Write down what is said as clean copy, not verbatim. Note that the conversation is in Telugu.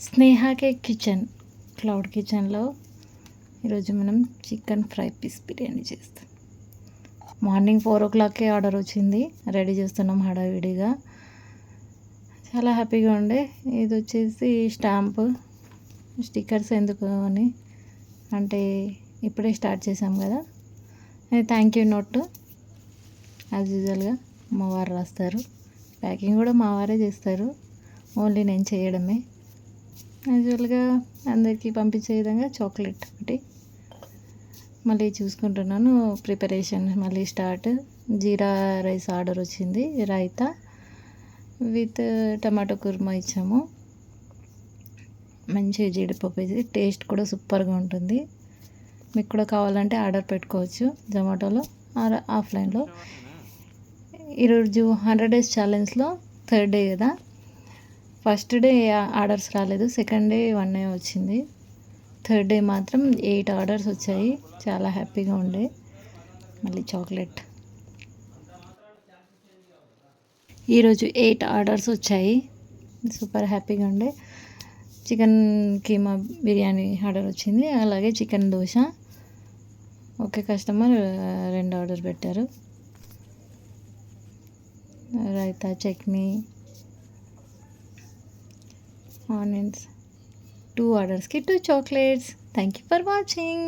స్నేహాకే కిచెన్ క్లౌడ్ కిచెన్లో ఈరోజు మనం చికెన్ ఫ్రై పీస్ బిర్యానీ చేస్తాం. మార్నింగ్ 4 o'clockకే ఆర్డర్ వచ్చింది, రెడీ చేస్తున్నాం హడావిడిగా. చాలా హ్యాపీగా ఉండే. ఇది వచ్చేసి స్టాంపు, స్టిక్కర్స్ ఎందుకు అని అంటే ఇప్పుడే స్టార్ట్ చేసాం కదా. థ్యాంక్ యూ నోట్ యాజ్ యూజువల్గా మా వారు రాస్తారు. ప్యాకింగ్ కూడా మా వారే చేస్తారు, ఓన్లీ నేను చేయడమే. యూజువల్గా అందరికీ పంపించే విధంగా చాక్లెట్ ఒకటి. మళ్ళీ చూసుకుంటున్నాను ప్రిపరేషన్ మళ్ళీ స్టార్ట్. జీరా రైస్ ఆర్డర్ వచ్చింది, రైతా విత్ టమాటో కుర్మా ఇచ్చాము. మంచిగా జీడిపప్పు వేసి టేస్ట్ కూడా సూపర్గా ఉంటుంది. మీకు కూడా కావాలంటే ఆర్డర్ పెట్టుకోవచ్చు జొమాటోలో ఆర్ ఆఫ్లైన్లో. ఈరోజు 100 days ఛాలెంజ్లో 3rd డే కదా. ఫస్ట్ డే ఆర్డర్స్ రాలేదు, సెకండ్ డే 1 వచ్చింది, 3rd డే మాత్రం 8 ఆర్డర్స్ వచ్చాయి. చాలా హ్యాపీగా ఉండే. మళ్ళీ చాక్లెట్. ఈరోజు 8 ఆర్డర్స్ వచ్చాయి, సూపర్ హ్యాపీగా ఉండే. చికెన్ కీమా బిర్యానీ ఆర్డర్ వచ్చింది, అలాగే chicken dosa. Okay, customer 2 order పెట్టారు. రైతా, చట్నీ, ఆనియన్స్. 2 ఆర్డర్స్కి 2 chocolates. Thank you for watching.